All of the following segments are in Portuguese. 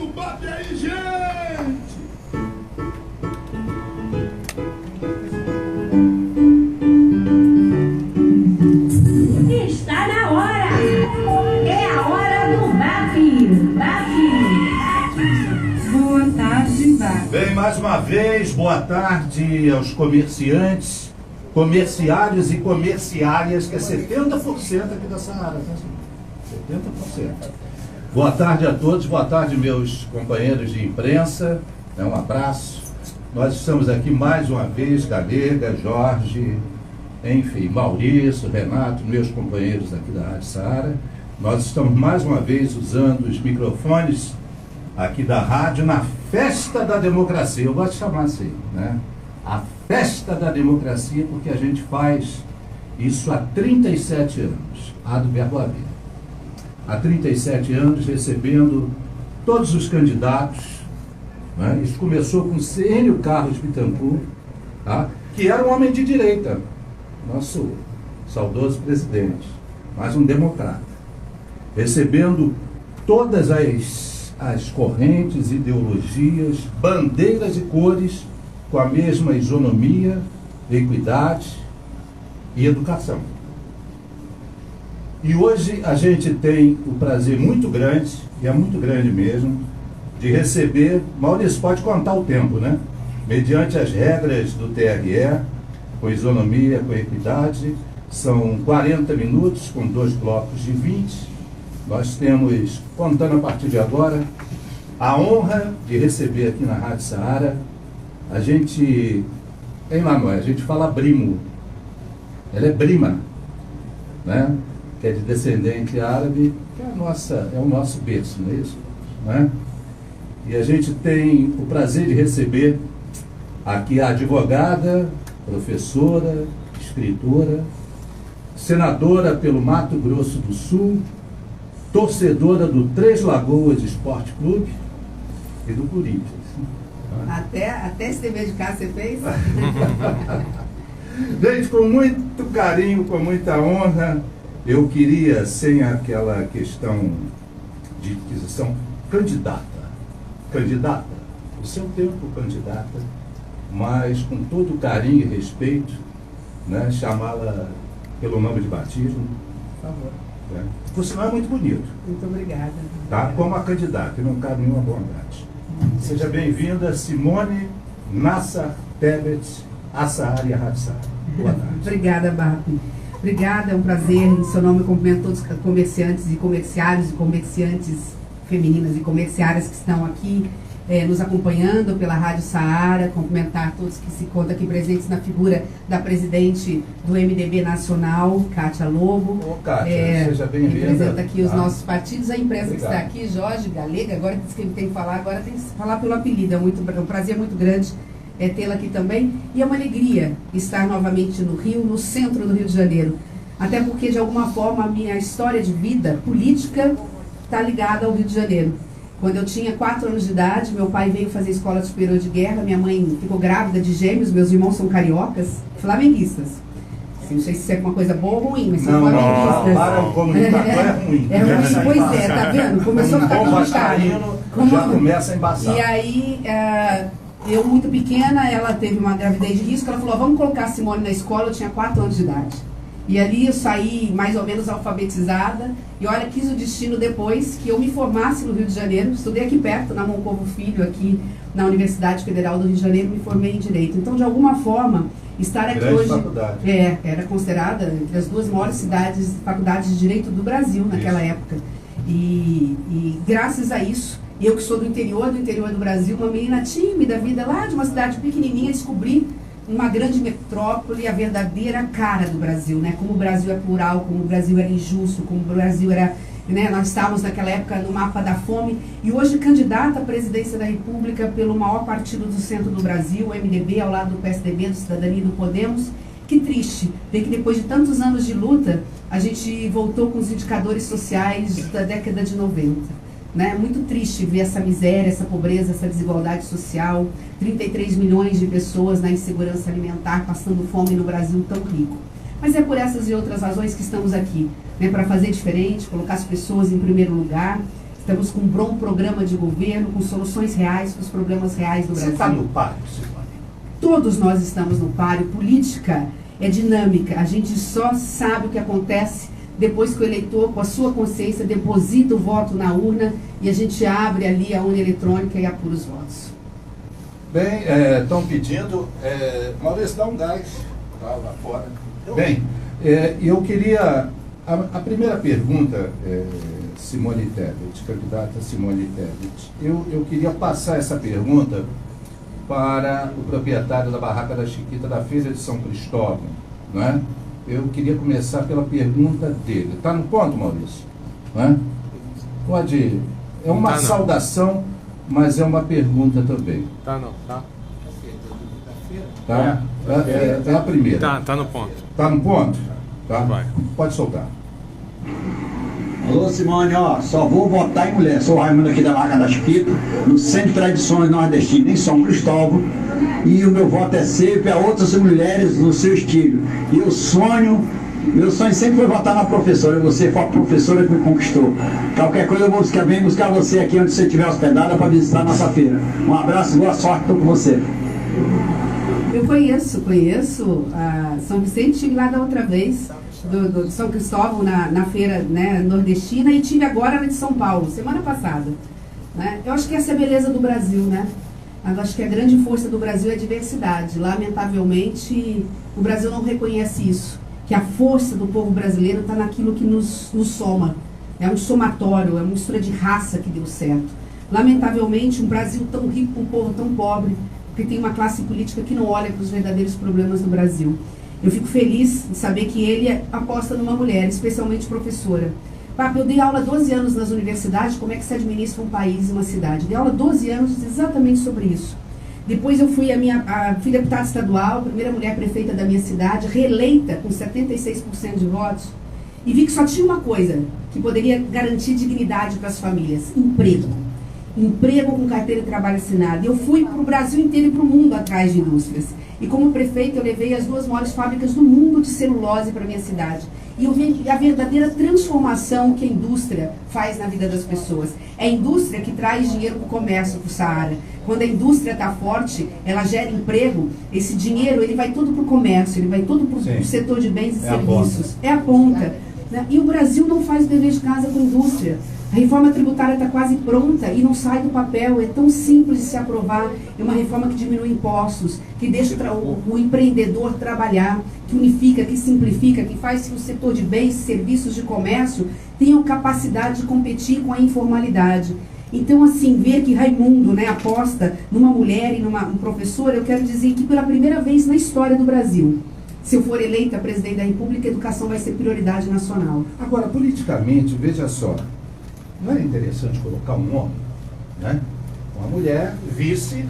do BAP aí, gente! Está na hora! É a hora do BAP! Boa tarde, BAP. Bem, mais uma vez, boa tarde aos comerciantes, comerciários e comerciárias, que é 70% aqui da Saara, tá? 70%. Boa tarde a todos, boa tarde meus companheiros de imprensa, um abraço. Nós estamos aqui mais uma vez, Galega, Jorge, enfim, Maurício, Renato, meus companheiros aqui da Rádio Saara. Nós estamos mais uma vez usando os microfones aqui da rádio na Festa da Democracia. Eu gosto de chamar assim, né? A Festa da Democracia, porque a gente faz isso há 37 anos, a do Verbo Haver. Há 37 anos recebendo todos os candidatos, né? Isso começou com Cênio Carlos Bittencourt, tá? Que era um homem de direita, nosso saudoso presidente, mas um democrata, recebendo todas as correntes, ideologias, bandeiras e cores com a mesma isonomia, equidade e educação. E hoje a gente tem o prazer muito grande, e é muito grande mesmo, de receber, Maurício, pode contar o tempo, né? Mediante as regras do TRE, com isonomia, com equidade, são 40 minutos, com 2 blocos de 20. Nós temos, contando a partir de agora, a honra de receber aqui na Rádio Saara, a gente, em Manoel, a gente fala Brimo, ela é Brima, né? Que é de descendente árabe, que é o nosso berço, não é isso? Né? E a gente tem o prazer de receber aqui a advogada, professora, escritora, senadora pelo Mato Grosso do Sul, torcedora do Três Lagoas Esporte Clube e do Corinthians. Até esse dever de casa você fez? Gente, com muito carinho, com muita honra, eu queria, sem aquela questão de inquisição, candidata, o seu tempo candidata, mas com todo carinho e respeito, né, chamá-la pelo nome de batismo, Por favor. né? Por sinal é muito bonito. Muito obrigada. Tá? Como a candidata, e não cabe nenhuma bondade. Seja bem-vinda, Simone Nassar Tebet, a Saara e a Rádio Saara. Boa tarde. Obrigada, BAP. Obrigada, é um prazer. Em seu nome, eu cumprimento todos os comerciantes e comerciários e comerciantes femininas e comerciárias que estão aqui nos acompanhando pela Rádio Saara. Cumprimentar todos que se contam aqui presentes na figura da presidente do MDB Nacional, Kátia Lobo. Ô, Kátia, seja bem-vinda. Representa aqui os nossos partidos, a imprensa Obrigado. que está aqui, Jorge, Galega, agora diz que ele tem que falar, agora tem que falar pelo apelido. É um prazer muito grande tê-la aqui também. E é uma alegria estar novamente no Rio, no centro do Rio de Janeiro. Até porque, de alguma forma, a minha história de vida política está ligada ao Rio de Janeiro. Quando eu tinha 4 anos de idade, meu pai veio fazer escola superior de guerra, minha mãe ficou grávida de gêmeos, meus irmãos são cariocas, flamenguistas. Não sei se isso é uma coisa boa ou ruim, mas são flamenguistas. Para o comunicador é ruim. É ruim, pois é, tá vendo? Começou a ficar complicado. Já começa a embaçar. E aí, eu muito pequena, ela teve uma gravidez de risco, ela falou, vamos colocar a Simone na escola, eu tinha 4 anos de idade. E ali eu saí mais ou menos alfabetizada, e olha, quis o destino depois que eu me formasse no Rio de Janeiro, estudei aqui perto, na Moncovo Filho, aqui na Universidade Federal do Rio de Janeiro, me formei em Direito. Então, de alguma forma, estar aqui grande hoje faculdade. Era considerada entre as 2 maiores faculdades de Direito do Brasil naquela época. E graças a isso, eu que sou do interior do Brasil, uma menina tímida, vinda lá de uma cidade pequenininha, descobri uma grande metrópole, a verdadeira cara do Brasil, né? Como o Brasil é plural, como o Brasil era injusto, como o Brasil era, né? Nós estávamos naquela época no mapa da fome, e hoje candidata à presidência da República pelo maior partido do centro do Brasil, o MDB, ao lado do PSDB, do Cidadania e do Podemos. Que triste ver que depois de tantos anos de luta, a gente voltou com os indicadores sociais da década de 90. Né? Muito triste ver essa miséria, essa pobreza, essa desigualdade social, 33 milhões de pessoas na insegurança alimentar, passando fome no Brasil tão rico. Mas é por essas e outras razões que estamos aqui, né? Para fazer diferente, colocar as pessoas em primeiro lugar Estamos com um bom programa de governo, com soluções reais para os problemas reais do Você Brasil. está no páreo, Simone? Todos nós estamos no páreo. Política é dinâmica. A gente só sabe o que acontece depois que o eleitor, com a sua consciência, deposita o voto na urna e a gente abre ali a urna eletrônica e apura os votos. Bem, estão pedindo... Maurício, dá um gás lá fora. Bem, eu queria... A primeira pergunta, Simone Tebet, candidata Simone Tebet, eu queria passar essa pergunta para o proprietário da Barraca da Chiquita da Feira de São Cristóvão, não é? Eu queria começar pela pergunta dele. Está no ponto, Maurício? Não é? Pode... É uma saudação, mas é uma pergunta também. Tá, não, tá? Tá? É a primeira. Tá no ponto. Tá no ponto? Tá? Vai. Pode soltar. Alô, Simone, só vou votar em mulher. Sou o Raimundo aqui da Barraca da Chiquita, no Centro de Tradições Nordestinas, em São Cristóvão. E o meu voto é sempre a outras mulheres no seu estilo. E meu sonho sempre foi votar na professora. Você foi a professora que me conquistou. Qualquer coisa eu vou buscar você aqui onde você estiver hospedada para visitar a nossa feira. Um abraço, boa sorte, estou com você. Eu conheço a São Vicente, estive lá da outra vez, do São Cristóvão, na feira, né, nordestina, e tive agora na de São Paulo, semana passada. Né? Eu acho que essa é a beleza do Brasil, né? Eu acho que a grande força do Brasil é a diversidade. Lamentavelmente, o Brasil não reconhece isso, que a força do povo brasileiro está naquilo que nos soma. É um somatório, é uma mistura de raça que deu certo. Lamentavelmente, um Brasil tão rico com um povo tão pobre, porque tem uma classe política que não olha para os verdadeiros problemas do Brasil. Eu fico feliz de saber que ele aposta numa mulher, especialmente professora. Papo, eu dei aula 12 anos nas universidades, como é que se administra um país e uma cidade. Dei aula 12 anos exatamente sobre isso. Depois eu fui fui deputada estadual, primeira mulher prefeita da minha cidade, reeleita com 76% de votos, e vi que só tinha uma coisa que poderia garantir dignidade para as famílias: emprego. Emprego com carteira de trabalho assinada. E eu fui para o Brasil inteiro e para o mundo atrás de indústrias. E como prefeita eu levei as 2 maiores fábricas do mundo de celulose para a minha cidade. E eu vi a verdadeira transformação que a indústria faz na vida das pessoas. É a indústria que traz dinheiro para o comércio, para o Saara. Quando a indústria está forte, ela gera emprego, esse dinheiro ele vai todo para o comércio, ele vai todo para o setor de bens e serviços. É a ponta. Né? E o Brasil não faz dever de casa com a indústria. A reforma tributária está quase pronta e não sai do papel, é tão simples de se aprovar. É uma reforma que diminui impostos, que deixa o empreendedor trabalhar, que unifica, que simplifica, que faz que o setor de bens, serviços, de comércio tenham capacidade de competir com a informalidade. Então, assim, ver que Raimundo, né, aposta numa mulher e num professor, eu quero dizer que pela primeira vez na história do Brasil, se eu for eleita presidente da República, a educação vai ser prioridade nacional. Agora, politicamente, veja só, não é interessante colocar um homem, né? Uma mulher, vice,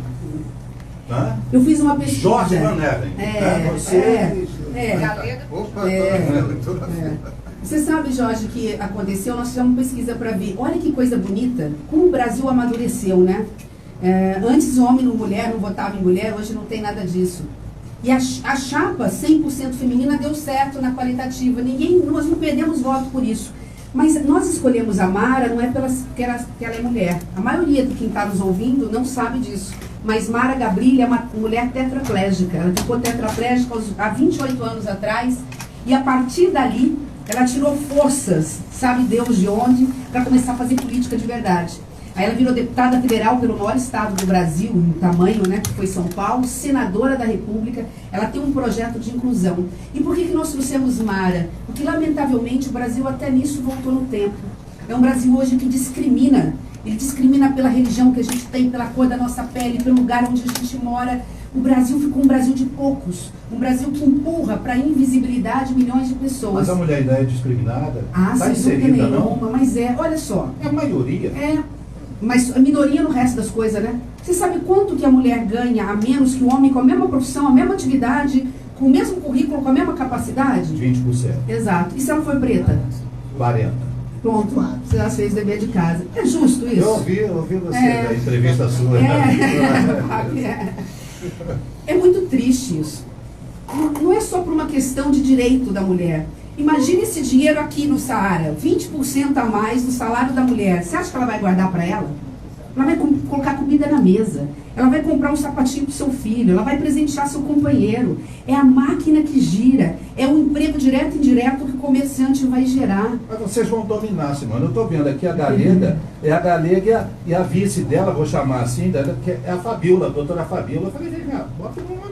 né? Eu fiz uma pesquisa. Jorge Van Even. Você sabe, Jorge, que aconteceu, nós fizemos uma pesquisa para ver, olha que coisa bonita, como o Brasil amadureceu, né? Antes o homem e mulher não votava em mulher, hoje não tem nada disso. E a chapa 100% feminina deu certo na qualitativa, nós não perdemos voto por isso. Mas nós escolhemos a Mara, não é porque ela é mulher. A maioria de quem está nos ouvindo não sabe disso. Mas Mara Gabrilli é uma mulher tetraplégica. Ela ficou tetraplégica há 28 anos atrás. E a partir dali, ela tirou forças, sabe Deus de onde, para começar a fazer política de verdade. Aí ela virou deputada federal pelo maior estado do Brasil, em tamanho, né, que foi São Paulo, senadora da República. Ela tem um projeto de inclusão. E por que nós trouxemos Mara? Porque, lamentavelmente, o Brasil até nisso voltou no tempo. É um Brasil hoje que discrimina. Ele discrimina pela religião que a gente tem, pela cor da nossa pele, pelo lugar onde a gente mora. O Brasil ficou um Brasil de poucos. Um Brasil que empurra para a invisibilidade milhões de pessoas. Mas a mulher ainda é discriminada? Sem dúvida nenhuma, mas olha só. É a maioria. Mas a minoria no resto das coisas, né? Você sabe quanto que a mulher ganha a menos que o homem com a mesma profissão, a mesma atividade, com o mesmo currículo, com a mesma capacidade? 20%. Exato. E se ela for preta? 40%. Pronto, você já fez dever de casa. É justo isso? Eu ouvi você na entrevista sua. É muito triste isso. Não é só por uma questão de direito da mulher. Imagine esse dinheiro aqui no Saara, 20% a mais do salário da mulher. Você acha que ela vai guardar para ela? Ela vai colocar comida na mesa. Ela vai comprar um sapatinho para o seu filho. Ela vai presentear seu companheiro. É a máquina que gira. É o emprego direto e indireto que o comerciante vai gerar. Mas vocês vão dominar, Simone. Eu estou vendo aqui a Galega, é a Galega e a vice dela, vou chamar assim, que é a Fabiola, a doutora Fabiola. Eu falei, vem cá, bota o nome.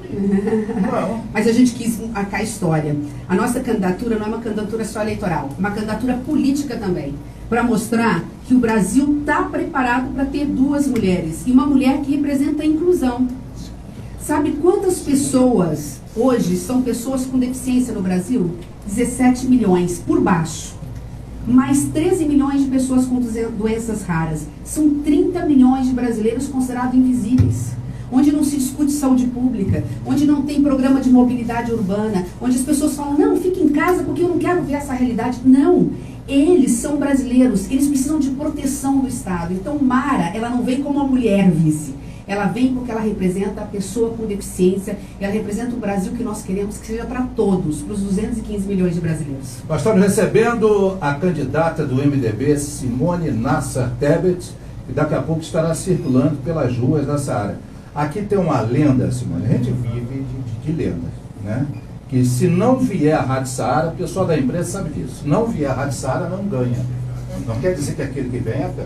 Não. Mas a gente quis marcar a história. A nossa candidatura não é uma candidatura só eleitoral, é uma candidatura política também. Para mostrar que o Brasil está preparado para ter 2 mulheres. E uma mulher que representa a inclusão. Sabe quantas pessoas hoje são pessoas com deficiência no Brasil? 17 milhões, por baixo. Mais 13 milhões de pessoas com doenças raras. São 30 milhões de brasileiros considerados invisíveis. Onde não se discute saúde pública, onde não tem programa de mobilidade urbana, onde as pessoas falam, não, fique em casa porque eu não quero ver essa realidade. Não, eles são brasileiros, eles precisam de proteção do Estado. Então Mara, ela não vem como uma mulher vice, ela vem porque ela representa a pessoa com deficiência, ela representa o Brasil que nós queremos que seja para todos, para os 215 milhões de brasileiros. Nós estamos recebendo a candidata do MDB, Simone Nassar Tebet, que daqui a pouco estará circulando pelas ruas da Saara. Aqui tem uma lenda, Simone, a gente vive de lendas, né? Que se não vier a Rádio Saara, o pessoal da imprensa sabe disso, se não vier a Rádio Saara, não ganha. Não quer dizer que aquele que vem é pé.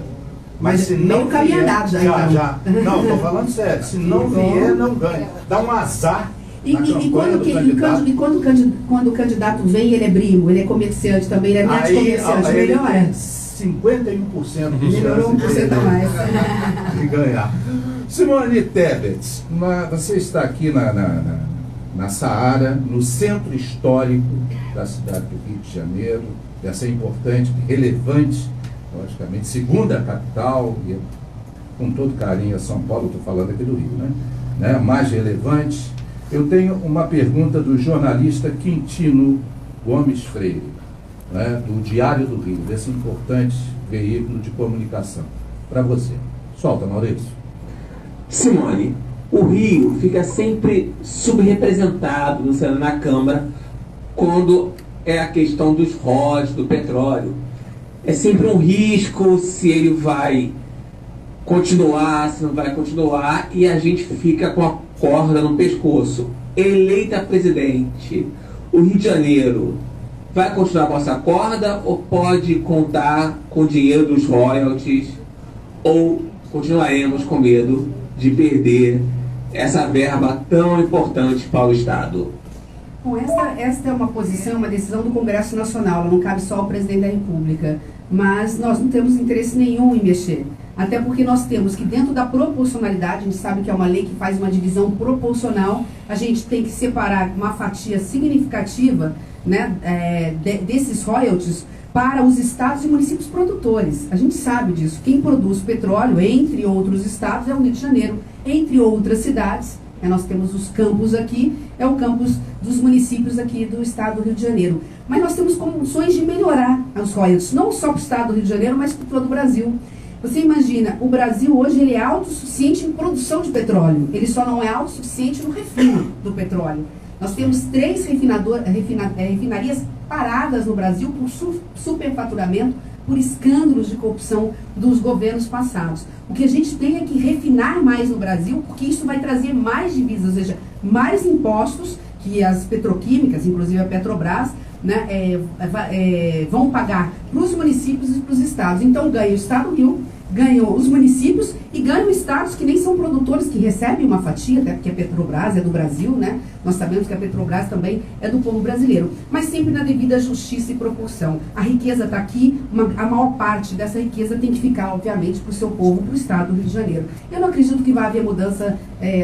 Mas se não vier, já. Não, estou falando sério, se não vier, não ganha. Dá um azar. E quando o candidato vem, ele é primo, ele é comerciante também, ele é médico comerciante, melhora? 51% do melhorou 1% a mais. De ganhar. Simone Tebet, você está aqui na Saara, no centro histórico da cidade do Rio de Janeiro, dessa importante, relevante, logicamente, segunda capital, e com todo carinho a São Paulo, estou falando aqui do Rio, né? Mais relevante. Eu tenho uma pergunta do jornalista Quintino Gomes Freire, né, do Diário do Rio, desse importante veículo de comunicação. Para você. Solta, Maurício. Simone, o Rio fica sempre subrepresentado na Câmara quando é a questão dos royalties, do petróleo. É sempre um risco se ele vai continuar, se não vai continuar, e a gente fica com a corda no pescoço. Eleita presidente, o Rio de Janeiro vai continuar com essa corda ou pode contar com o dinheiro dos royalties, ou continuaremos com medo de perder essa verba tão importante para o Estado? Bom, esta é uma posição, uma decisão do Congresso Nacional, ela não cabe só ao presidente da República, mas nós não temos interesse nenhum em mexer, até porque nós temos que, dentro da proporcionalidade, a gente sabe que é uma lei que faz uma divisão proporcional, a gente tem que separar uma fatia significativa, né, desses royalties para os estados e municípios produtores. A gente sabe disso. Quem produz petróleo, entre outros estados, é o Rio de Janeiro. Entre outras cidades, nós temos os campos aqui, é o campus dos municípios aqui do estado do Rio de Janeiro. Mas nós temos condições de melhorar os royalties, não só para o estado do Rio de Janeiro, mas para todo o Brasil. Você imagina, o Brasil hoje ele é autossuficiente em produção de petróleo. Ele só não é autossuficiente no refino do petróleo. Nós temos 3 refinarias paradas no Brasil por superfaturamento, por escândalos de corrupção dos governos passados. O que a gente tem é que refinar mais no Brasil, porque isso vai trazer mais divisas, ou seja, mais impostos que as petroquímicas, inclusive a Petrobras, né, vão pagar para os municípios e para os estados. Então ganha o estado do Rio, ganham os municípios e ganham estados que nem são produtores, que recebem uma fatia, até porque a Petrobras é do Brasil, né? Nós sabemos que a Petrobras também é do povo brasileiro, mas sempre na devida justiça e proporção. A riqueza está aqui, a maior parte dessa riqueza tem que ficar, obviamente, para o seu povo, para o estado do Rio de Janeiro. Eu não acredito que vai haver mudança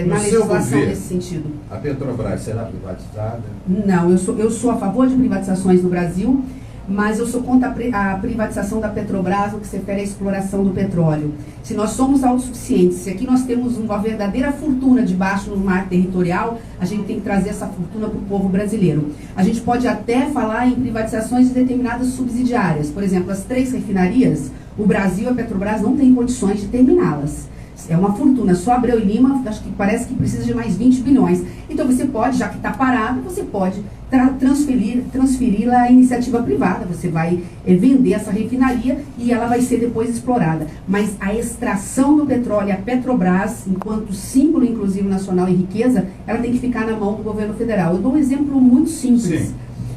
na legislação nesse sentido. A Petrobras será privatizada? Não, eu sou a favor de privatizações no Brasil, mas eu sou contra a privatização da Petrobras no que se refere à exploração do petróleo. Se nós somos autossuficientes, se aqui nós temos uma verdadeira fortuna debaixo do mar territorial, a gente tem que trazer essa fortuna para o povo brasileiro. A gente pode até falar em privatizações de determinadas subsidiárias. Por exemplo, as 3 refinarias, o Brasil e a Petrobras não têm condições de terminá-las. É uma fortuna. Só Abreu e Lima, acho que parece que precisa de mais 20 bilhões. Então você pode, já que está parado, você pode transferi-la à iniciativa privada. Você vai vender essa refinaria e ela vai ser depois explorada. Mas a extração do petróleo, a Petrobras, enquanto símbolo inclusive nacional e riqueza, ela tem que ficar na mão do governo federal. Eu dou um exemplo muito simples. Sim.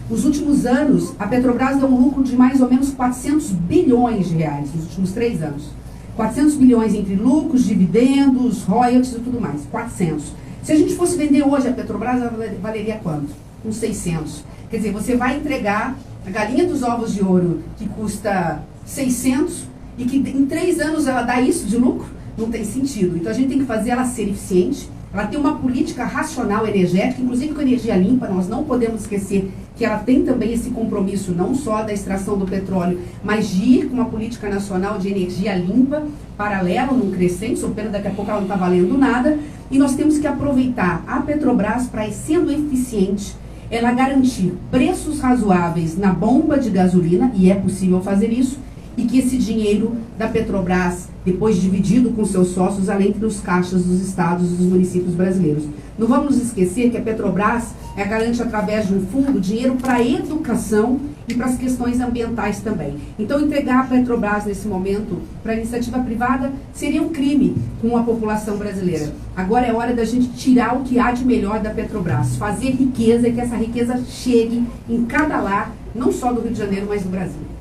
Nos últimos anos, a Petrobras deu um lucro de mais ou menos 400 bilhões de reais, nos últimos 3 anos. 400 bilhões entre lucros, dividendos, royalties e tudo mais. 400. Se a gente fosse vender hoje a Petrobras, ela valeria quanto? Uns 600. Quer dizer, você vai entregar a galinha dos ovos de ouro, que custa 600, e que em 3 anos ela dá isso de lucro? Não tem sentido. Então a gente tem que fazer ela ser eficiente, ela tem uma política racional energética, inclusive com energia limpa. Nós não podemos esquecer que ela tem também esse compromisso, não só da extração do petróleo, mas de ir com uma política nacional de energia limpa, paralelo, num crescente, só pena daqui a pouco ela não está valendo nada. E nós temos que aproveitar a Petrobras para, sendo eficiente, ela garantir preços razoáveis na bomba de gasolina, e é possível fazer isso, e que esse dinheiro da Petrobras, depois dividido com seus sócios, além dos caixas dos estados e dos municípios brasileiros. Não vamos nos esquecer que a Petrobras garante, através de um fundo, dinheiro para a educação e para as questões ambientais também. Então, entregar a Petrobras nesse momento para a iniciativa privada seria um crime com a população brasileira. Agora é hora da gente tirar o que há de melhor da Petrobras, fazer riqueza e que essa riqueza chegue em cada lar, não só do Rio de Janeiro, mas do Brasil.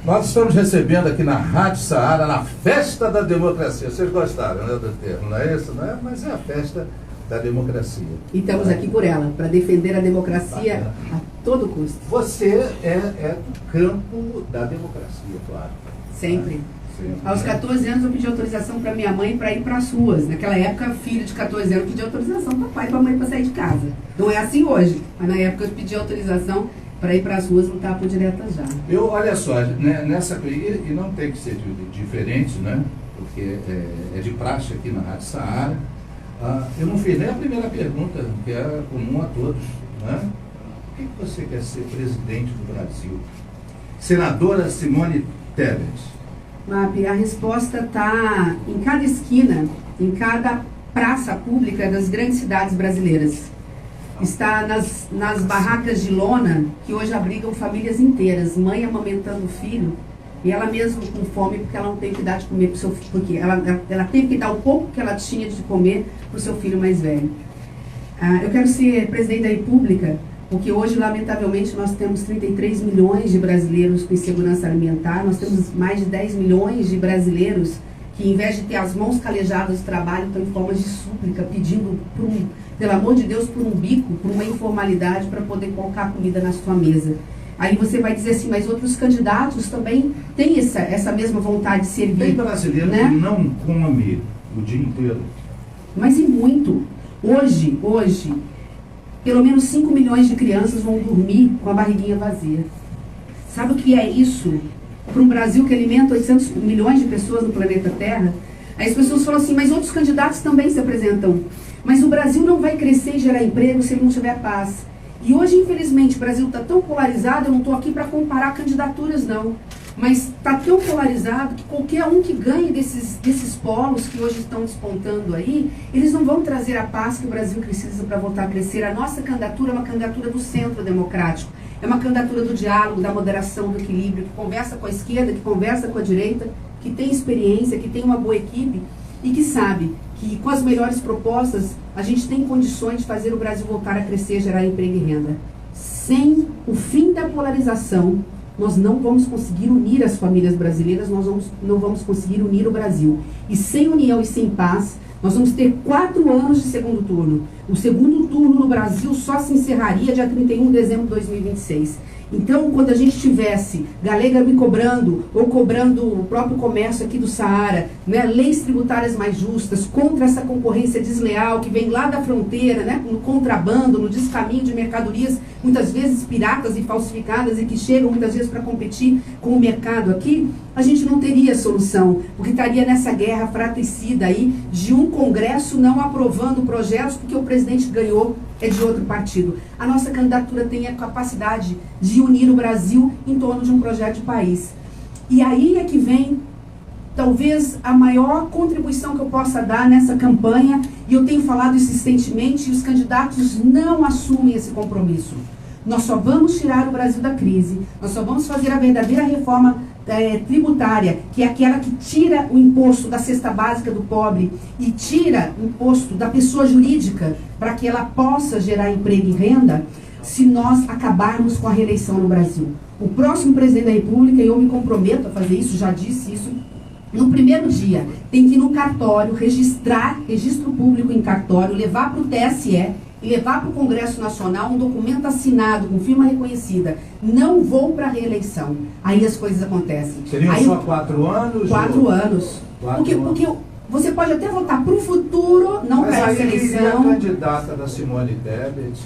Nós estamos recebendo aqui na Rádio Saara, na Festa da Democracia. Vocês gostaram, né, do termo? Não é isso? Não é? Mas é a festa da democracia. E estamos aqui por ela, para defender a democracia a todo custo. Você é do campo da democracia, claro. Sempre. Sempre. Aos 14 anos eu pedi autorização para minha mãe para ir para as ruas. Naquela época, filho de 14 anos pedia autorização para pai e para mãe para sair de casa. Não é assim hoje, mas na época eu pedi autorização para ir para as ruas lutar por direta já. Olha só, né, e não tem que ser diferente, né? Porque é de praxe aqui na Rádio Saara. Eu não fiz nem a primeira pergunta, que é comum a todos, né? Por que você quer ser presidente do Brasil? Senadora Simone Tebet. Mapi, a resposta está em cada esquina, em cada praça pública das grandes cidades brasileiras. Está nas barracas de lona, que hoje abrigam famílias inteiras, mãe amamentando o filho, e ela mesma com fome, porque ela não tem que dar de comer para o seu filho, porque ela teve que dar o pouco que ela tinha de comer para o seu filho mais velho. Eu quero ser presidente da República, porque hoje, lamentavelmente, nós temos 33 milhões de brasileiros com insegurança alimentar, nós temos mais de 10 milhões de brasileiros que, em vez de ter as mãos calejadas do trabalho, estão em forma de súplica, pedindo, pelo amor de Deus, por um bico, por uma informalidade, para poder colocar comida na sua mesa. Aí você vai dizer assim, mas outros candidatos também têm essa mesma vontade de servir. Tem brasileiro, né, que não come o dia inteiro. Mas e muito. Hoje, pelo menos 5 milhões de crianças vão dormir com a barriguinha vazia. Sabe o que é isso? Para um Brasil que alimenta 800 milhões de pessoas no planeta Terra? Aí as pessoas falam assim, mas outros candidatos também se apresentam. Mas o Brasil não vai crescer e gerar emprego se ele não tiver paz. E hoje, infelizmente, o Brasil está tão polarizado, eu não estou aqui para comparar candidaturas, não. Mas está tão polarizado que qualquer um que ganhe desses polos que hoje estão despontando aí, eles não vão trazer a paz que o Brasil precisa para voltar a crescer. A nossa candidatura é uma candidatura do centro democrático. É uma candidatura do diálogo, da moderação, do equilíbrio, que conversa com a esquerda, que conversa com a direita, que tem experiência, que tem uma boa equipe e que sabe que com as melhores propostas a gente tem condições de fazer o Brasil voltar a crescer, gerar emprego e renda. Sem o fim da polarização, nós não vamos conseguir unir as famílias brasileiras, nós não vamos conseguir unir o Brasil. E sem união e sem paz, nós vamos ter 4 anos de segundo turno. O segundo turno no Brasil só se encerraria dia 31 de dezembro de 2026. Então, quando a gente tivesse Galega me cobrando, ou cobrando o próprio comércio aqui do Saara, né, leis tributárias mais justas, contra essa concorrência desleal que vem lá da fronteira, né, no contrabando, no descaminho de mercadorias, muitas vezes piratas e falsificadas, e que chegam muitas vezes para competir com o mercado aqui, a gente não teria solução, porque estaria nessa guerra fratricida aí, de um Congresso não aprovando projetos porque o presidente ganhou é de outro partido. A nossa candidatura tem a capacidade de unir o Brasil em torno de um projeto de país. E aí é que vem talvez a maior contribuição que eu possa dar nessa campanha, e eu tenho falado insistentemente, e os candidatos não assumem esse compromisso. Nós só vamos tirar o Brasil da crise, nós só vamos fazer a verdadeira reforma tributária, que é aquela que tira o imposto da cesta básica do pobre e tira o imposto da pessoa jurídica para que ela possa gerar emprego e renda, se nós acabarmos com a reeleição no Brasil. O próximo presidente da República, e eu me comprometo a fazer isso, já disse isso, no primeiro dia, tem que ir no cartório, registrar, registro público em cartório, levar para o TSE e levar para o Congresso Nacional um documento assinado com firma reconhecida. Não vou para a reeleição. Aí as coisas acontecem. Seriam aí, só 4 anos? 4 anos. Porque você pode até votar para o futuro, não para essa eleição. Mas aí a candidata da Simone Tebet...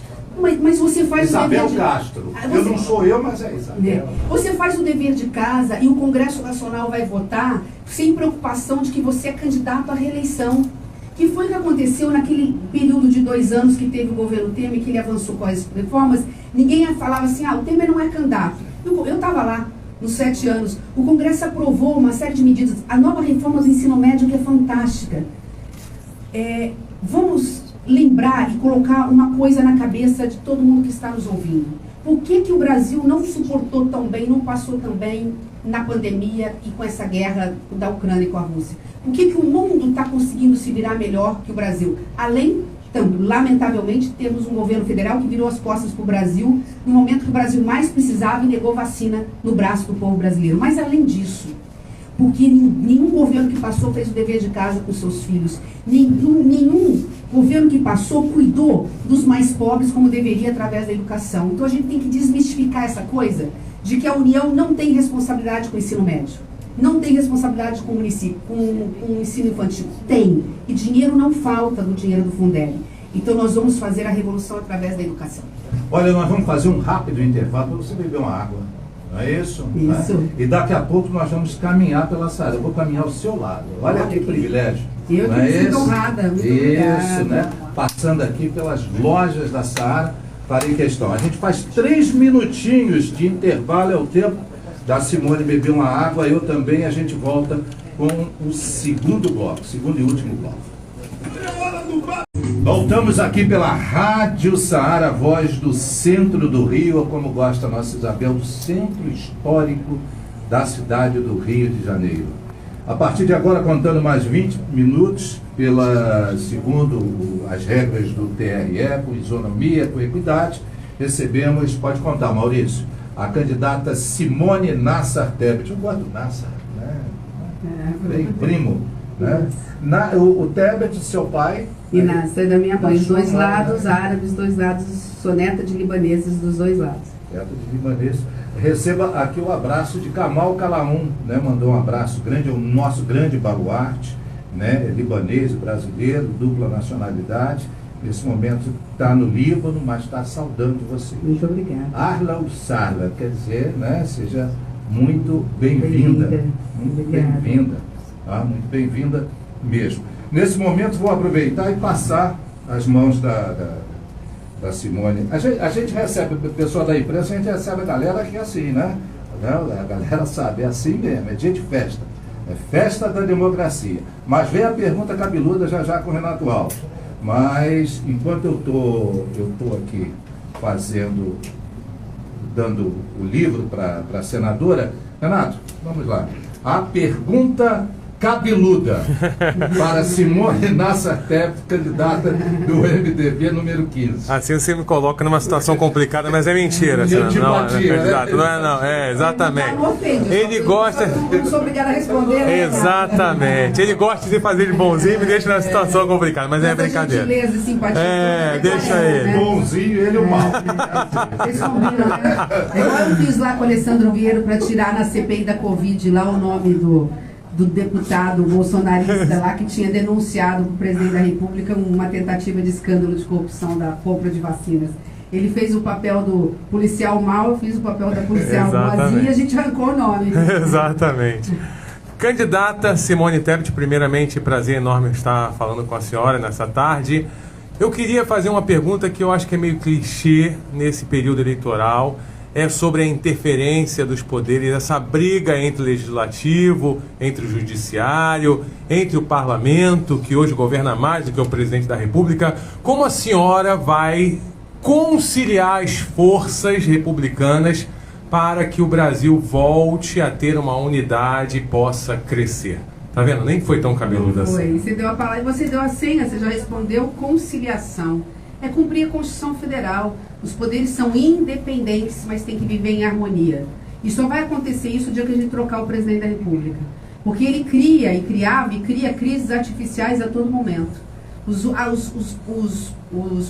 Mas você faz Isabel o dever Castro. Eu não sou eu, mas é Isabel. Você faz o dever de casa e o Congresso Nacional vai votar sem preocupação de que você é candidato à reeleição. Que foi o que aconteceu naquele período de 2 anos que teve o governo Temer, que ele avançou com as reformas. Ninguém falava assim, o Temer não é candidato. Eu estava lá, nos 7 anos. O Congresso aprovou uma série de medidas. A nova reforma do ensino médio, que é fantástica. Vamos lembrar e colocar uma coisa na cabeça de todo mundo que está nos ouvindo. Por que o Brasil não suportou tão bem, não passou tão bem na pandemia e com essa guerra da Ucrânia com a Rússia? Por que o mundo está conseguindo se virar melhor que o Brasil? Além, lamentavelmente, temos um governo federal que virou as costas para o Brasil no momento que o Brasil mais precisava e negou vacina no braço do povo brasileiro. Mas além disso, porque nenhum governo que passou fez o dever de casa com seus filhos. Nenhum governo que passou cuidou dos mais pobres como deveria através da educação. Então a gente tem que desmistificar essa coisa de que a União não tem responsabilidade com o ensino médio. Não tem responsabilidade com o município, com o ensino infantil. Tem. E dinheiro não falta do dinheiro do Fundeb. Então nós vamos fazer a revolução através da educação. Olha, nós vamos fazer um rápido intervalo para você beber uma água. Não é isso? Isso. Né? E daqui a pouco nós vamos caminhar pela Saara. Eu vou caminhar ao seu lado. Olha que privilégio. Eu não que é sinto honrada. Muito obrigada. Isso, né? Passando aqui pelas lojas da Saara, farei questão. A gente faz 3 minutinhos de intervalo, é o tempo da Simone beber uma água. Eu também, a gente volta com o segundo bloco, segundo e último bloco. Voltamos aqui pela Rádio Saara, voz do centro do Rio, ou como gosta a nossa Isabel, do centro histórico da cidade do Rio de Janeiro. A partir de agora, contando mais 20 minutos, segundo as regras do TRE, com isonomia, com equidade, recebemos, pode contar, Maurício, a candidata Simone Nassar Tebet. Eu gosto do Nassar, né? Bem primo, né? O Tebet, seu pai... E Nassar da minha mãe, os 2 lados árabes, 2 lados, sou neta de libaneses dos 2 lados. Neta de libaneses. Receba aqui o abraço de Kamal Kalaum, né? Mandou um abraço grande, o nosso grande baluarte, né? Libanês, brasileiro, dupla nacionalidade. Nesse momento está no Líbano, mas está saudando você. Muito obrigada. Arla Ussarla, quer dizer, né? Seja muito bem-vinda. Muito bem-vinda. Muito bem-vinda mesmo. Nesse momento vou aproveitar e passar as mãos da Simone. A gente recebe, o pessoal da imprensa, a gente recebe a galera que é assim, né? A galera sabe, é assim mesmo, é dia de festa. É festa da democracia. Mas vem a pergunta cabeluda já com o Renato Alves. Mas enquanto eu tô aqui dando o livro para a senadora, Renato, vamos lá. A pergunta cabeluda para Simone Nassar Tebet, candidata do MDB número 15. Assim você me coloca numa situação complicada, mas é mentira. Exatamente. Ele gosta... Eu sou obrigada a responder. Exatamente. Ele gosta de fazer de bonzinho e me deixa numa situação complicada, mas é brincadeira. Gentileza e simpatia. Deixa ele. Bonzinho, ele o mal. Vocês combinam, né? Igual eu fiz lá com o Alessandro Vieira para tirar na CPI da Covid lá o nome do deputado bolsonarista lá que tinha denunciado para o presidente da República uma tentativa de escândalo de corrupção da compra de vacinas. Ele fez o papel do policial mau, eu fiz o papel da policial boazinha e a gente arrancou o nome. Exatamente. Candidata Simone Tebet, primeiramente, prazer enorme estar falando com a senhora nessa tarde. Eu queria fazer uma pergunta que eu acho que é meio clichê nesse período eleitoral. é sobre a interferência dos poderes, essa briga entre o legislativo, entre o judiciário, entre o parlamento, que hoje governa mais do que o presidente da República. Como a senhora vai conciliar as forças republicanas para que o Brasil volte a ter uma unidade e possa crescer? Tá vendo? Nem foi tão cabeludo assim. Foi. Você deu a palavra, você deu a senha, você já respondeu. Conciliação. É cumprir a Constituição Federal. Os poderes são independentes, mas tem que viver em harmonia. E só vai acontecer isso o dia que a gente trocar o presidente da República. Porque ele cria e criava e cria crises artificiais a todo momento. Os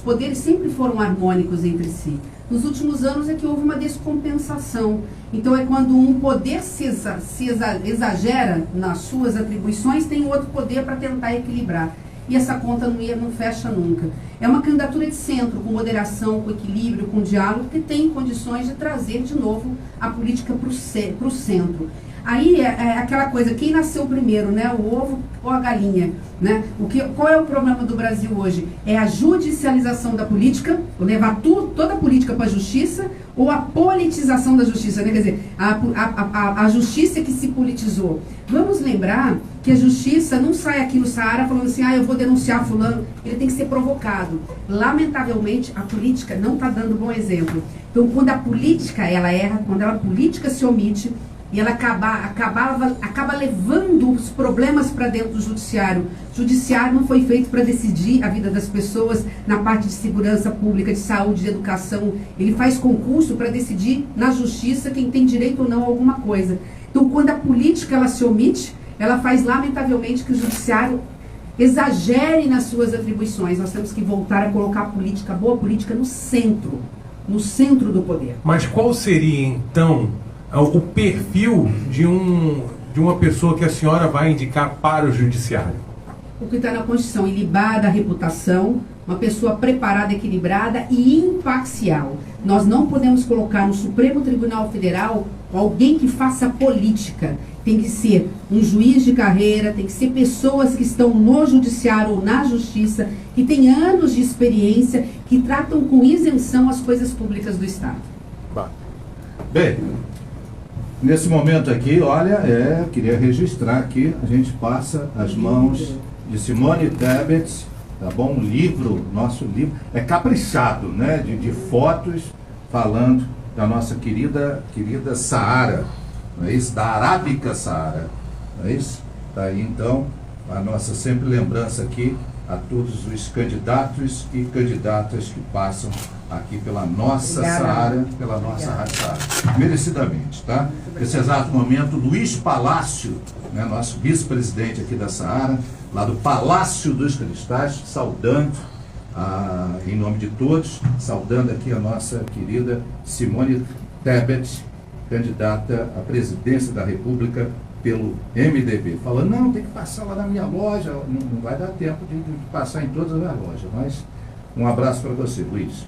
poderes sempre foram harmônicos entre si. Nos últimos anos é que houve uma descompensação. Então é quando um poder se exagera nas suas atribuições, tem outro poder para tentar equilibrar. E essa conta não fecha nunca. É uma candidatura de centro, com moderação, com equilíbrio, com diálogo, que tem condições de trazer de novo a política para o centro. Aí é aquela coisa, quem nasceu primeiro, né? O ovo ou a galinha, né? Qual é o problema do Brasil hoje? É a judicialização da política, levar toda a política para a justiça, ou a politização da justiça, né? Quer dizer, a justiça que se politizou. Vamos lembrar que a justiça não sai aqui no Saara falando assim, eu vou denunciar fulano. Ele tem que ser provocado. Lamentavelmente, a política não está dando bom exemplo. Então, quando a política ela erra, quando a política se omite, e ela acaba levando os problemas para dentro do judiciário. O judiciário não foi feito para decidir a vida das pessoas na parte de segurança pública, de saúde, de educação. Ele faz concurso para decidir na justiça quem tem direito ou não a alguma coisa. Então, quando a política ela se omite, ela faz lamentavelmente que o judiciário exagere nas suas atribuições. Nós temos que voltar a colocar a política, a boa política, no centro do poder. Mas qual seria, então, o perfil de uma pessoa que a senhora vai indicar para o judiciário? O que está na Constituição, ilibada a reputação, uma pessoa preparada, equilibrada e imparcial. Nós não podemos colocar no Supremo Tribunal Federal alguém que faça política. Tem que ser um juiz de carreira, tem que ser pessoas que estão no judiciário ou na justiça, que têm anos de experiência, que tratam com isenção as coisas públicas do Estado. Bem, nesse momento aqui, olha, queria registrar aqui, a gente passa as mãos de Simone Tebet, tá bom? Nosso livro, é caprichado, né? De fotos falando da nossa querida Saara, não é isso? Da Arábica Saara, não é isso? Tá aí então a nossa sempre lembrança aqui a todos os candidatos e candidatas que passam aqui pela nossa Saara, pela nossa Rádio Saara, merecidamente, tá? Nesse exato momento, Luiz Palácio, né, nosso vice-presidente aqui da Saara, lá do Palácio dos Cristais, saudando, em nome de todos, saudando aqui a nossa querida Simone Tebet, candidata à presidência da República pelo MDB. Falando, não, tem que passar lá na minha loja, não vai dar tempo de passar em todas as minhas lojas, mas um abraço para você, Luiz.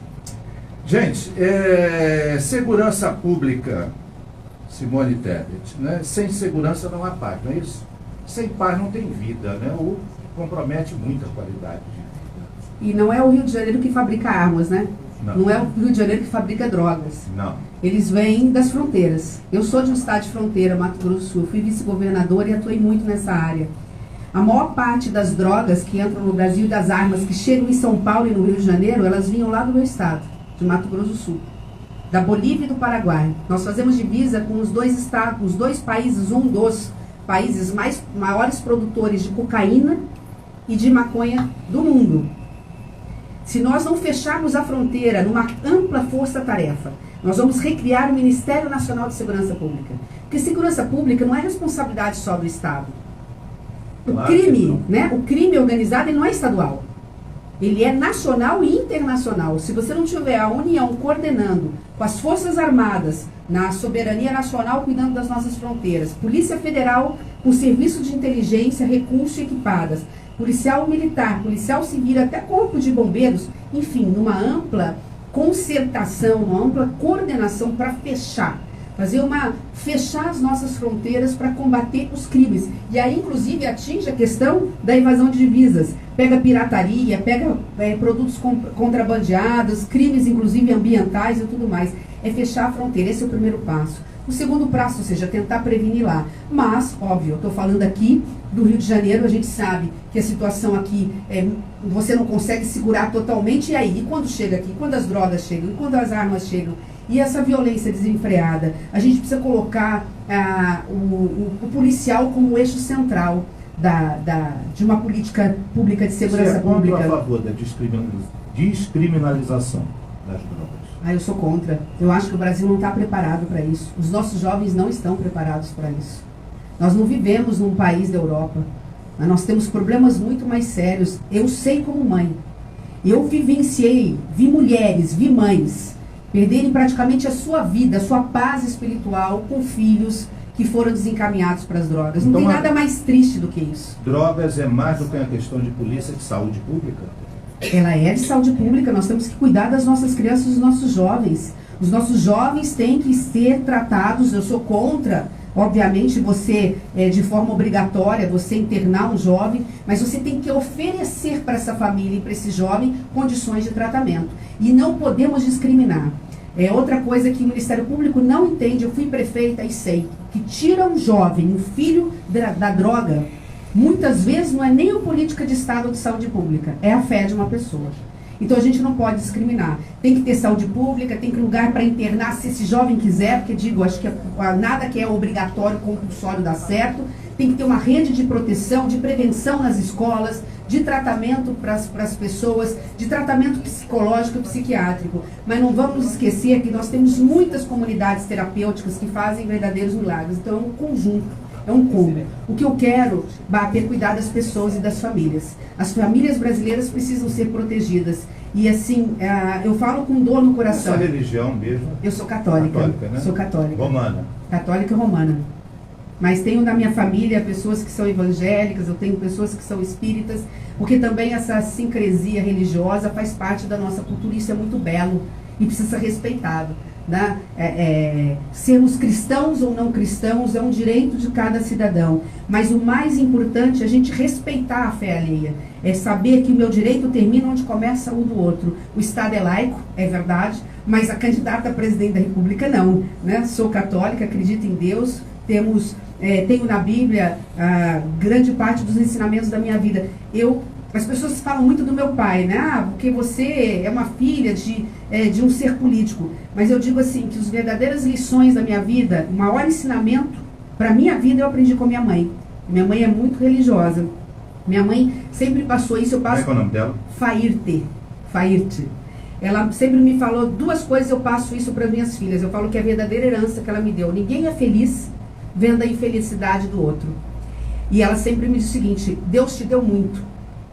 Gente, segurança pública, Simone Tebet, né? Sem segurança não há paz, não é isso? Sem paz não tem vida, né? Ou compromete muita qualidade de vida. E não é o Rio de Janeiro que fabrica armas, né? Não é o Rio de Janeiro que fabrica drogas. Não. Eles vêm das fronteiras. Eu sou de um estado de fronteira, Mato Grosso do Sul. Eu fui vice-governadora e atuei muito nessa área. A maior parte das drogas que entram no Brasil, das armas que chegam em São Paulo e no Rio de Janeiro, elas vinham lá do meu estado, de Mato Grosso do Sul, da Bolívia e do Paraguai. Nós fazemos divisa com os dois estados, os dois países, um dos países maiores produtores de cocaína e de maconha do mundo. Se nós não fecharmos a fronteira numa ampla força-tarefa, nós vamos recriar o Ministério Nacional de Segurança Pública. Porque segurança pública não é responsabilidade só do Estado. O crime, né? O crime organizado ele não é estadual. Ele é nacional e internacional. Se você não tiver a União coordenando com as Forças Armadas na soberania nacional, cuidando das nossas fronteiras, Polícia Federal com serviço de inteligência, recursos equipadas, policial militar, policial civil, até corpo de bombeiros, enfim, numa ampla concertação, uma ampla coordenação para fechar as nossas fronteiras para combater os crimes. E aí, inclusive, atinge a questão da invasão de divisas. Pega pirataria, pega produtos contrabandeados, crimes, inclusive, ambientais e tudo mais. é fechar a fronteira. Esse é o primeiro passo. O segundo passo, ou seja, tentar prevenir lá. Mas, óbvio, eu estou falando aqui do Rio de Janeiro, a gente sabe que a situação aqui, você não consegue segurar totalmente. E aí? E quando chega aqui? Quando as drogas chegam? E quando as armas chegam? E essa violência desenfreada? A gente precisa colocar o policial como eixo central de uma política pública de segurança pública. Você é contra ou a favor da descriminalização das drogas? Eu sou contra. Eu acho que o Brasil não está preparado para isso. Os nossos jovens não estão preparados para isso. Nós não vivemos num país da Europa. Mas nós temos problemas muito mais sérios. Eu sei como mãe. Eu vivenciei, vi mulheres, vi mães perderem praticamente a sua vida, a sua paz espiritual com filhos que foram desencaminhados para as drogas. Não tem nada mais triste do que isso. Drogas é mais do que uma questão de polícia, de saúde pública? Ela é de saúde pública. Nós temos que cuidar das nossas crianças e dos nossos jovens. Os nossos jovens têm que ser tratados. Eu sou contra, obviamente, você, de forma obrigatória, você internar um jovem, mas você tem que oferecer para essa família e para esse jovem condições de tratamento. E não podemos discriminar. Outra coisa que o Ministério Público não entende, eu fui prefeita e sei, que tira um jovem, um filho da droga, muitas vezes não é nem a política de Estado ou de saúde pública, é a fé de uma pessoa. Então a gente não pode discriminar. Tem que ter saúde pública, tem que ter lugar para internar se esse jovem quiser, porque digo, acho que nada que é obrigatório, compulsório dá certo. Tem que ter uma rede de proteção, de prevenção nas escolas, de tratamento para as pessoas, de tratamento psicológico e psiquiátrico. Mas não vamos esquecer que nós temos muitas comunidades terapêuticas que fazem verdadeiros milagres. Então é um conjunto. É um combo. O que eu quero é cuidar das pessoas e das famílias. As famílias brasileiras precisam ser protegidas. E assim, eu falo com dor no coração. Essa religião mesmo? Eu sou católica. Católica, né? Sou católica. Romana. Católica romana. Mas tenho na minha família pessoas que são evangélicas, eu tenho pessoas que são espíritas, porque também essa sincresia religiosa faz parte da nossa cultura. Isso é muito belo e precisa ser respeitado. Né? Sermos cristãos ou não cristãos é um direito de cada cidadão, mas o mais importante é a gente respeitar a fé alheia, é saber que o meu direito termina onde começa o do outro. O Estado é laico, é verdade, mas a candidata a presidente da República não, né? Sou católica, acredito em Deus, tenho na Bíblia grande parte dos ensinamentos da minha vida. As pessoas falam muito do meu pai, né? Porque você é uma filha de um ser político. Mas eu digo assim, que as verdadeiras lições da minha vida, o maior ensinamento para a minha vida eu aprendi com a minha mãe. Minha mãe é muito religiosa. Minha mãe sempre passou isso, eu passo... Qual é o nome dela? Fairte. Ela sempre me falou duas coisas, eu passo isso para minhas filhas. Eu falo que é a verdadeira herança que ela me deu. Ninguém é feliz vendo a infelicidade do outro. E ela sempre me diz o seguinte: Deus te deu muito.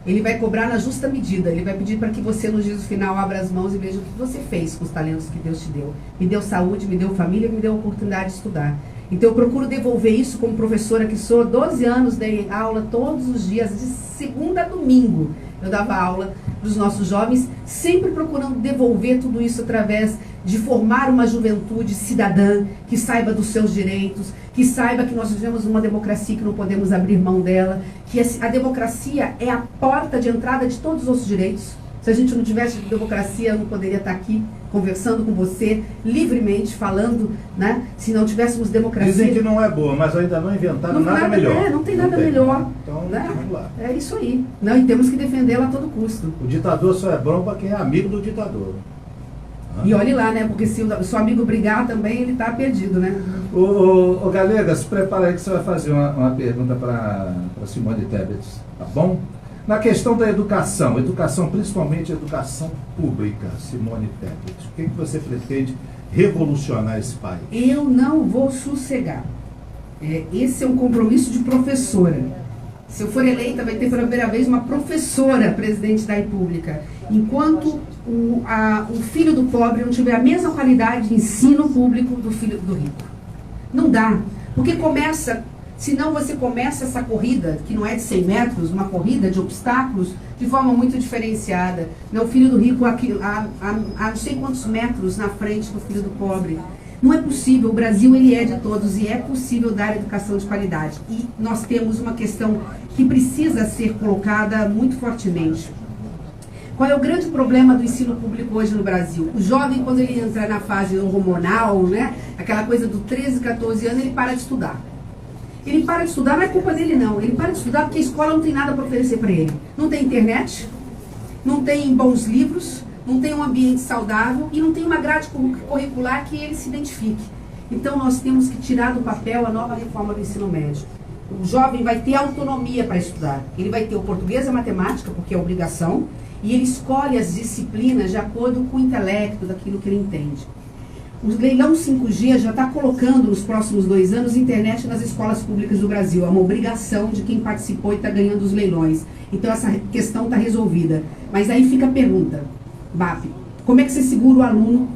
Ele vai cobrar na justa medida. Ele vai pedir para que você, no juízo final, abra as mãos e veja o que você fez com os talentos que Deus te deu. Me deu saúde, me deu família, me deu a oportunidade de estudar. Então eu procuro devolver isso como professora que sou. 12 anos dei aula todos os dias, de segunda a domingo. Eu dava aula para os nossos jovens, sempre procurando devolver tudo isso através de formar uma juventude cidadã, que saiba dos seus direitos, que saiba que nós vivemos numa democracia que não podemos abrir mão dela, que a democracia é a porta de entrada de todos os outros direitos. Se a gente não tivesse democracia, eu não poderia estar aqui conversando com você, livremente, falando, né? Se não tivéssemos democracia... Dizem que não é boa, mas ainda não inventaram nada melhor. Não tem nada melhor. Então, né? vamos lá. É isso aí. Não, e temos que defendê-la a todo custo. O ditador só é bom para quem é amigo do ditador. E olhe lá, né? Porque se o seu amigo brigar também, ele está perdido, né? Ô Galega, se prepara aí que você vai fazer uma pergunta para Simone Tebet, tá bom? Na questão da educação, principalmente educação pública, Simone Tebet, o que você pretende revolucionar esse país? Eu não vou sossegar. Esse é um compromisso de professora. Se eu for eleita, vai ter pela primeira vez uma professora presidente da República. Enquanto o filho do pobre não tiver a mesma qualidade de ensino público do filho do rico. Não dá. Porque senão você começa essa corrida, que não é de 100 metros, uma corrida de obstáculos, de forma muito diferenciada. O filho do rico há não sei quantos metros na frente do filho do pobre. Não é possível. O Brasil, ele é de todos e é possível dar educação de qualidade. E nós temos uma questão que precisa ser colocada muito fortemente. Qual é o grande problema do ensino público hoje no Brasil? O jovem, quando ele entra na fase hormonal, né, aquela coisa do 13, 14 anos, ele para de estudar. Ele para de estudar, não é culpa dele não, ele para de estudar porque a escola não tem nada para oferecer para ele. Não tem internet, não tem bons livros, não tem um ambiente saudável e não tem uma grade curricular que ele se identifique. Então nós temos que tirar do papel a nova reforma do ensino médio. O jovem vai ter autonomia para estudar. Ele vai ter o português e a matemática, porque é obrigação, e ele escolhe as disciplinas de acordo com o intelecto, daquilo que ele entende. O leilão 5G já está colocando nos próximos 2 anos internet nas escolas públicas do Brasil. É uma obrigação de quem participou e está ganhando os leilões. Então essa questão está resolvida. Mas aí fica a pergunta, BAP, como é que você segura o aluno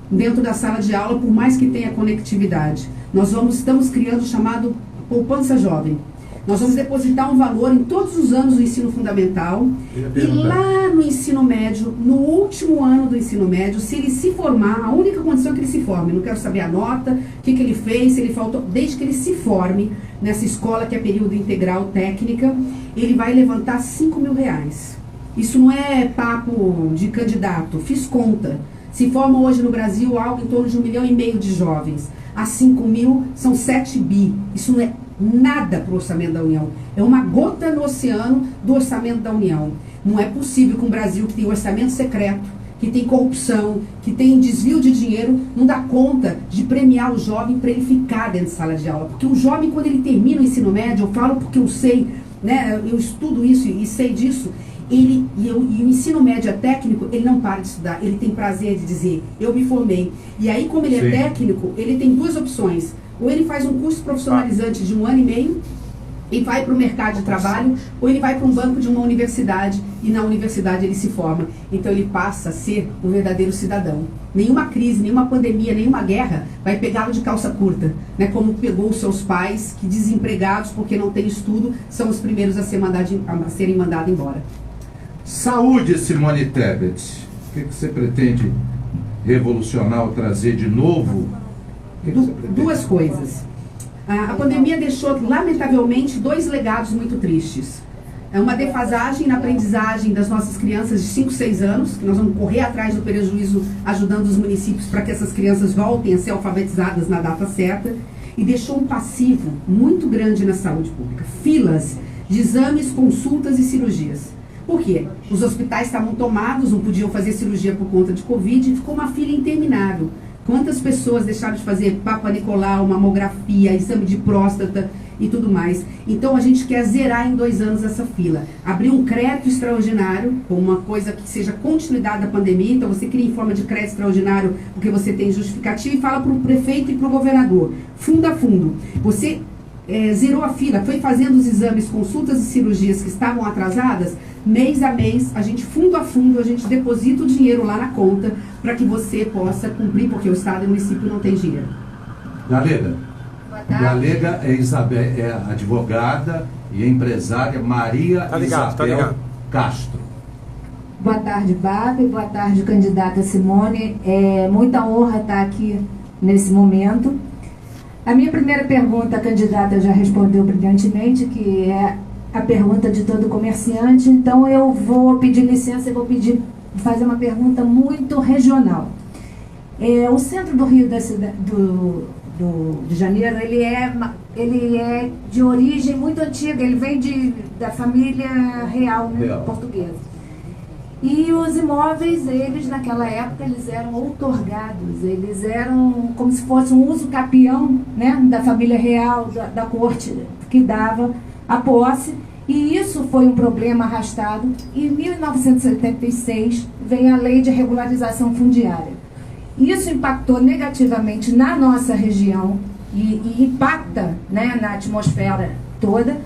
dentro da sala de aula, por mais que tenha conectividade? Nós estamos criando o chamado poupança jovem. Nós vamos depositar um valor em todos os anos do ensino fundamental e lá no ensino médio, no último ano do ensino médio, se ele se formar, a única condição é que ele se forme. Não quero saber a nota, o que ele fez, se ele faltou, desde que ele se forme nessa escola que é período integral técnica, ele vai levantar R$5.000. Isso não é papo de candidato, fiz conta. Se formam hoje no Brasil algo em torno de 1,5 milhão de jovens. A 5.000 são 7 bi. Isso não é nada para o orçamento da União. É uma gota no oceano do orçamento da União. Não é possível que um Brasil que tem orçamento secreto, que tem corrupção, que tem desvio de dinheiro, não dá conta de premiar o jovem para ele ficar dentro de sala de aula. Porque o jovem, quando ele termina o ensino médio, eu falo porque eu sei, né, eu estudo isso e sei disso, e o ensino médio é técnico, ele não para de estudar, ele tem prazer de dizer, eu me formei. E aí, como ele é técnico, ele tem 2 opções. Ou ele faz um curso profissionalizante de 1 ano e meio e vai para o mercado de trabalho, ou ele vai para um banco de uma universidade e na universidade ele se forma. Então ele passa a ser um verdadeiro cidadão. Nenhuma crise, nenhuma pandemia, nenhuma guerra vai pegá-lo de calça curta, né? Como pegou os seus pais, que desempregados porque não têm estudo, são os primeiros a serem mandados embora. Saúde, Simone Tebet. O que você pretende revolucionar ou trazer de novo? Duas coisas. A pandemia deixou, lamentavelmente, 2 legados muito tristes. É uma defasagem na aprendizagem das nossas crianças de 5, 6 anos, que nós vamos correr atrás do prejuízo, ajudando os municípios para que essas crianças voltem a ser alfabetizadas na data certa, e deixou um passivo muito grande na saúde pública. Filas de exames, consultas e cirurgias. Por quê? Os hospitais estavam tomados, não podiam fazer cirurgia por conta de Covid, e ficou uma fila interminável. Quantas pessoas deixaram de fazer Papa Nicolau, mamografia, exame de próstata e tudo mais. Então a gente quer zerar em 2 anos essa fila. Abrir um crédito extraordinário, com uma coisa que seja continuidade da pandemia. Então você cria em forma de crédito extraordinário porque você tem justificativa e fala para o prefeito e para o governador. Fundo a fundo. Você zerou a fila, foi fazendo os exames, consultas e cirurgias que estavam atrasadas, mês a mês, a gente fundo a fundo, a gente deposita o dinheiro lá na conta para que você possa cumprir, porque o Estado e o município não tem dinheiro. Galega. Galega é a advogada e empresária Maria Isabel Castro. Boa tarde, BAP, boa tarde, candidata Simone. É muita honra estar aqui nesse momento. A minha primeira pergunta, a candidata já respondeu brilhantemente, que é a pergunta de todo comerciante, então eu vou pedir licença e vou fazer uma pergunta muito regional. O centro do Rio de Janeiro, ele é de origem muito antiga, ele vem da família real, né, portuguesa. E os imóveis, eles naquela época, eles eram outorgados, eles eram como se fosse um uso capião, né, da família real, da corte, que dava a posse. E isso foi um problema arrastado. E em 1976 vem a Lei de Regularização Fundiária. Isso impactou negativamente na nossa região e impacta, né, na atmosfera toda,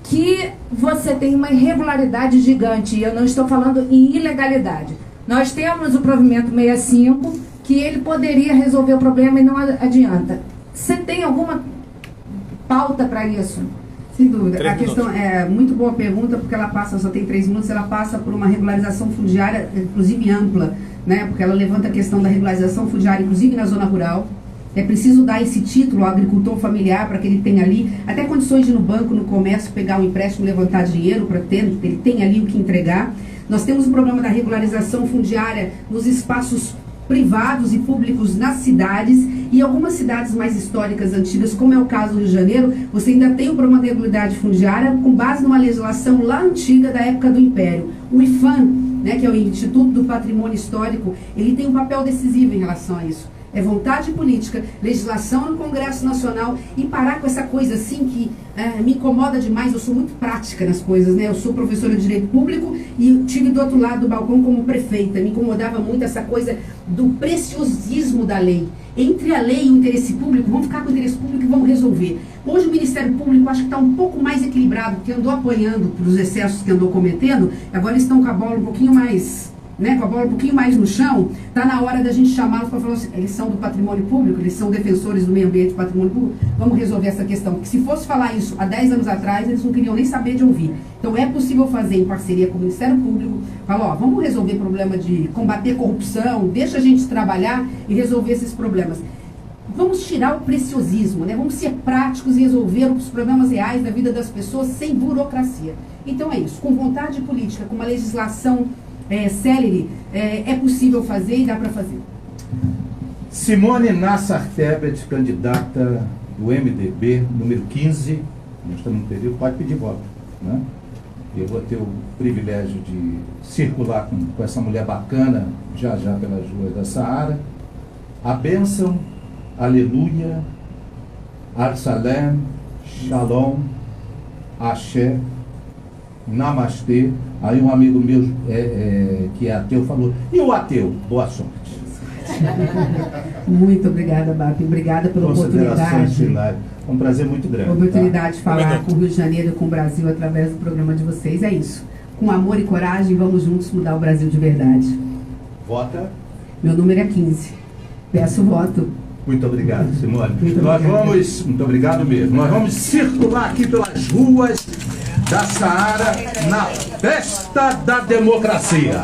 que você tem uma irregularidade gigante, e eu não estou falando em ilegalidade. Nós temos o provimento 65, que ele poderia resolver o problema e não adianta. Você tem alguma pauta para isso? Sem dúvida. A questão é muito boa pergunta, porque ela passa, só tem 3 minutos, ela passa por uma regularização fundiária, inclusive ampla, né? Porque ela levanta a questão da regularização fundiária, inclusive na zona rural. É preciso dar esse título ao agricultor familiar para que ele tenha ali até condições de ir no banco, no comércio, pegar um empréstimo, levantar dinheiro para ter, ele tem ali o que entregar. Nós temos o problema da regularização fundiária nos espaços privados e públicos nas cidades, e algumas cidades mais históricas, antigas, como é o caso do Rio de Janeiro, você ainda tem o problema da regularidade fundiária com base numa legislação lá antiga da época do Império. O IPHAN, né, que é o Instituto do Patrimônio Histórico, ele tem um papel decisivo em relação a isso. É vontade política, legislação no Congresso Nacional e parar com essa coisa assim que me incomoda demais. Eu sou muito prática nas coisas, né? Eu sou professora de Direito Público e tive do outro lado do balcão como prefeita. Me incomodava muito essa coisa do preciosismo da lei. Entre a lei e o interesse público, vamos ficar com o interesse público e vamos resolver. Hoje o Ministério Público acho que está um pouco mais equilibrado, porque andou apanhando para os excessos que andou cometendo, agora eles estão com a bola um pouquinho mais... Né, com a bola um pouquinho mais no chão. Está na hora da gente chamá-los para falar assim, eles são do patrimônio público, eles são defensores do meio ambiente e patrimônio público, vamos resolver essa questão. Porque se fosse falar isso há 10 anos atrás, eles não queriam nem saber de ouvir. Então é possível fazer em parceria com o Ministério Público, falar, ó, vamos resolver o problema de combater corrupção, deixa a gente trabalhar e resolver esses problemas. Vamos tirar o preciosismo, né? Vamos ser práticos e resolver os problemas reais da vida das pessoas sem burocracia. Então é isso, com vontade política, com uma legislação célere, é possível fazer e dá para fazer. Simone Nassar Tebet, candidata do MDB, número 15, nós estamos no período, pode pedir voto, né? Eu vou ter o privilégio de circular com essa mulher bacana, já pelas ruas da Saara. A bênção, aleluia, Arsalem, Shalom, Axé, Namastê. Aí um amigo meu que é ateu falou, e o ateu? Boa sorte. Muito obrigada, Bapi. Obrigada pela oportunidade. Finais. É um prazer muito grande. Oportunidade de falar com o Rio de Janeiro e com o Brasil através do programa de vocês. É isso. Com amor e coragem, vamos juntos mudar o Brasil de verdade. Vota. Meu número é 15. Peço voto. Muito obrigado, Simone. Muito muito obrigado mesmo. Nós vamos circular aqui pelas ruas da Saara na festa da democracia.